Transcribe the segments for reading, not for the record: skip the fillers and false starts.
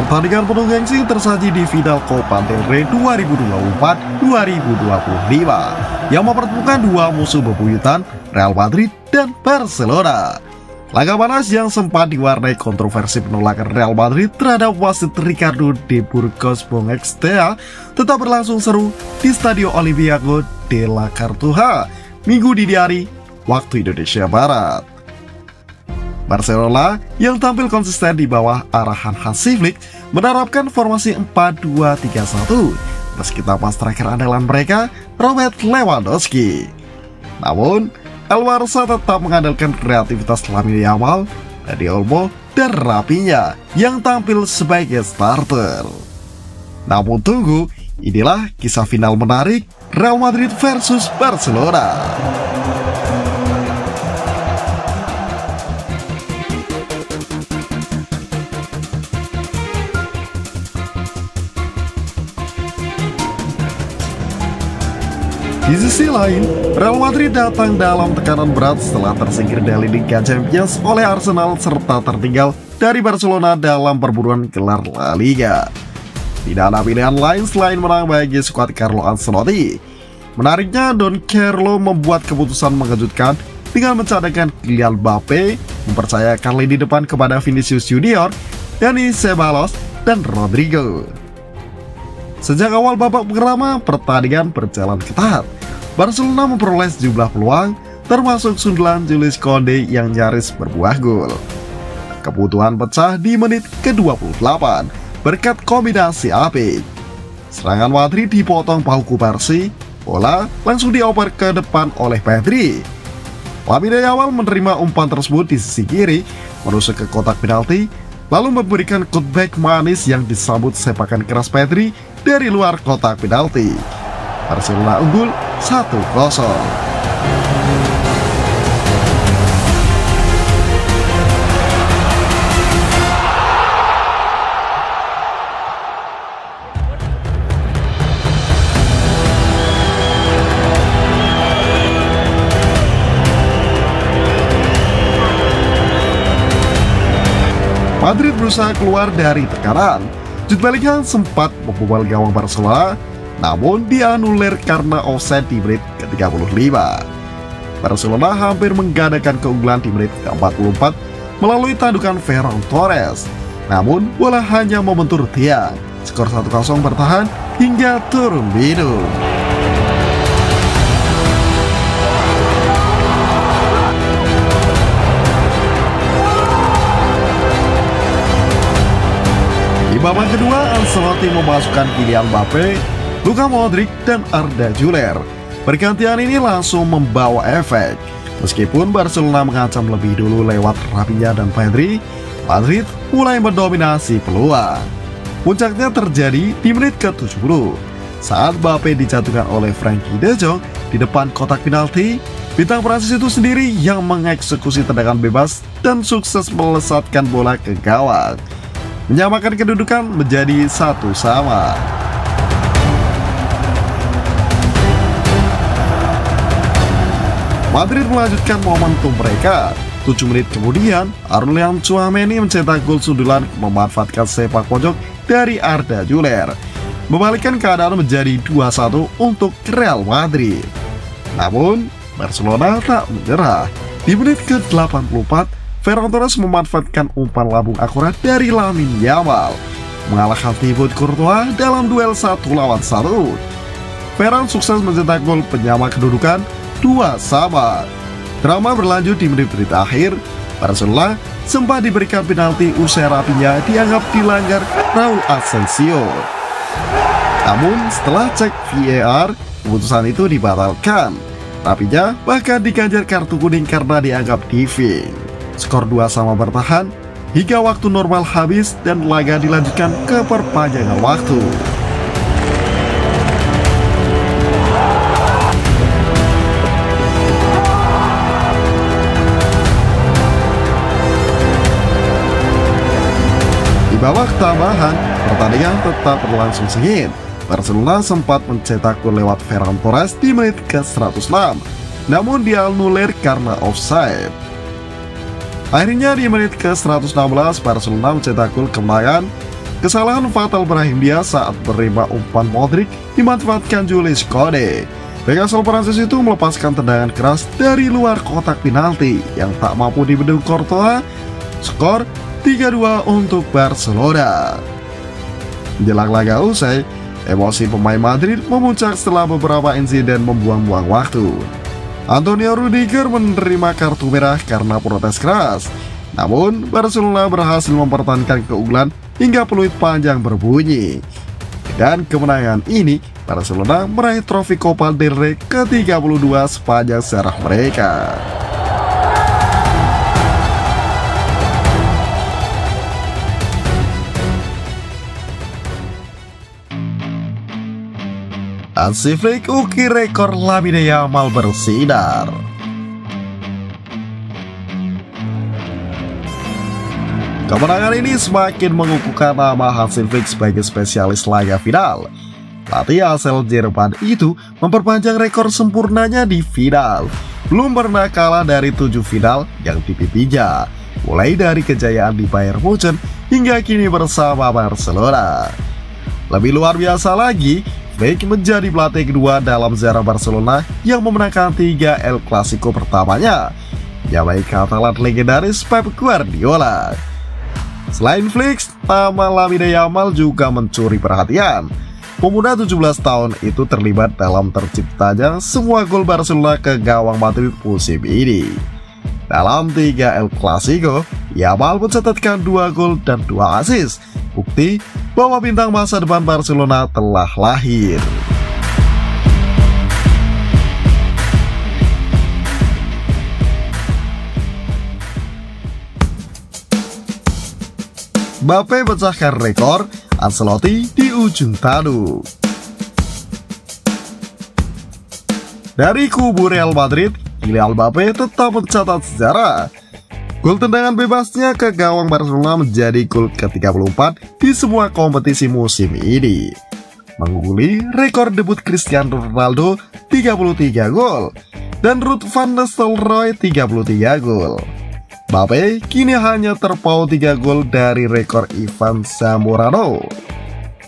Pertandingan penuh gengsi tersaji di final Copa del Rey 2024-2025 yang mempertemukan dua musuh bebuyutan, Real Madrid dan Barcelona. Laga panas yang sempat diwarnai kontroversi penolakan Real Madrid terhadap wasit Ricardo de Burgos Bonextea tetap berlangsung seru di Stadio Olympiacos de la Cartuja Minggu dini hari waktu Indonesia Barat. Barcelona yang tampil konsisten di bawah arahan Hansi Flick menerapkan formasi 4-2-3-1 meski tanpa striker andalan mereka, Robert Lewandowski. Namun, El Barça tetap mengandalkan kreativitas Lamine Yamal, Dani Olmo, dan Rafinha yang tampil sebagai starter. Namun tunggu, inilah kisah final menarik Real Madrid versus Barcelona. Di sisi lain, Real Madrid datang dalam tekanan berat setelah tersingkir dari Liga Champions oleh Arsenal serta tertinggal dari Barcelona dalam perburuan gelar La Liga. Tidak ada pilihan lain selain menang bagi skuad Carlo Ancelotti. Menariknya, Don Carlo membuat keputusan mengejutkan dengan mencadangkan Kylian Mbappe, mempercayakan lini depan kepada Vinicius Junior, Dani Ceballos, dan Rodrigo. Sejak awal babak pertama, pertandingan berjalan ketat. Barcelona memperoleh sejumlah peluang, termasuk sundulan Jules Koundé yang nyaris berbuah gol. Kebutuhan pecah di menit ke-28 berkat kombinasi apik. Serangan Madrid dipotong Pau Cubarsí, bola langsung dioper ke depan oleh Pedri. Lamine Yamal menerima umpan tersebut di sisi kiri, menusuk ke kotak penalti, lalu memberikan cutback manis yang disambut sepakan keras Pedri dari luar kotak penalti. Barcelona unggul 1-0. Madrid berusaha keluar dari tekanan. Jude Bellingham sempat membobol gawang Barcelona, namun dianulir karena offside di menit ke-35. Barcelona hampir menggandakan keunggulan di menit ke-44 melalui tandukan Ferran Torres. Namun bola hanya membentur tiang. Skor 1-0 bertahan hingga turun minum. Di babak kedua, Ancelotti memasukkan Kylian Mbappe, Luka Modric, dan Arda Güler. Pergantian ini langsung membawa efek. Meskipun Barcelona mengancam lebih dulu lewat Rafinha dan Pedri, Madrid mulai mendominasi peluang. Puncaknya terjadi di menit ke-70 saat Mbappe dijatuhkan oleh Frenkie de Jong di depan kotak penalti. Bintang Prancis itu sendiri yang mengeksekusi tendangan bebas dan sukses melesatkan bola ke gawang, menyamakan kedudukan menjadi 1-1. Madrid melanjutkan momentum mereka. 7 menit kemudian, Aurelien Tchouaméni mencetak gol sundulan memanfaatkan sepak pojok dari Arda Güler, membalikkan keadaan menjadi 2-1 untuk Real Madrid. Namun, Barcelona tak menyerah. Di menit ke-84, Ferran Torres memanfaatkan umpan lambung akurat dari Lamine Yamal, mengalahkan Thibaut Courtois dalam duel 1-1. Ferran sukses mencetak gol penyama kedudukan 2-2. Drama berlanjut di menit-menit akhir. Barcelona sempat diberikan penalti usai Rafinha dianggap dilanggar Raul Asensio. Namun setelah cek VAR, keputusan itu dibatalkan. Rafinha bahkan diganjar kartu kuning karena dianggap diving. Skor 2-2 bertahan hingga waktu normal habis dan laga dilanjutkan ke perpanjangan waktu. Di babak tambahan, pertandingan tetap berlangsung sengit. Barcelona sempat mencetak gol lewat Ferran Torres di menit ke-106, namun dianulir karena offside. Akhirnya di menit ke-116 Barcelona mencetak gol kemenangan kesalahan fatal Brahim Diaz saat menerima umpan Modric dimanfaatkan Jules Koundé. Bek asal Prancis itu melepaskan tendangan keras dari luar kotak penalti yang tak mampu dibendung Courtois. Skor 3-2 untuk Barcelona. Menjelang laga usai, emosi pemain Madrid memuncak setelah beberapa insiden membuang-buang waktu. Antonio Rudiger menerima kartu merah karena protes keras. Namun, Barcelona berhasil mempertahankan keunggulan hingga peluit panjang berbunyi. Dan kemenangan ini, Barcelona meraih trofi Copa del Rey ke-32 sepanjang sejarah mereka. Hansi Flick ukir rekor Lamine Yamal bersinar. Kemenangan ini semakin mengukuhkan nama Hansi Flick sebagai spesialis laga final. Pelatih asal Jerman itu memperpanjang rekor sempurnanya di final. Belum pernah kalah dari 7 final yang dipimpinnya, mulai dari kejayaan di Bayern Munchen hingga kini bersama Barcelona. Lebih luar biasa lagi, Flick menjadi pelatih kedua dalam sejarah Barcelona yang memenangkan 3 El Clasico pertamanya, yaitu Katalan legendaris Pep Guardiola. Selain Flick, nama Lamine Yamal juga mencuri perhatian. Pemuda 17 tahun itu terlibat dalam terciptanya semua gol Barcelona ke gawang Madrid musim ini. Dalam 3 El Clasico, Yamal mencatatkan 2 gol dan 2 assist, bukti bahwa bintang masa depan Barcelona telah lahir. Mbappe pecahkan rekor Ancelotti di ujung tanduk. Dari kubu Real Madrid, Kylian Mbappe tetap mencatat sejarah. Gol tendangan bebasnya ke gawang Barcelona menjadi gol ke-34 di semua kompetisi musim ini, mengungguli rekor debut Cristiano Ronaldo 33 gol dan Ruud van Nistelrooy 33 gol. Mbappe kini hanya terpaut 3 gol dari rekor Ivan Zamorano.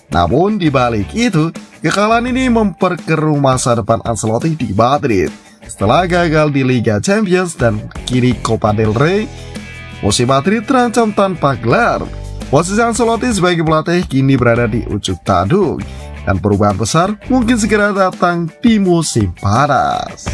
Namun di balik itu, kekalahan ini memperkeruh masa depan Ancelotti di Madrid. Setelah gagal di Liga Champions dan kini Copa del Rey, musim Madrid terancam tanpa gelar. Posisi Ancelotti sebagai pelatih kini berada di ujung tanduk, dan perubahan besar mungkin segera datang di musim panas.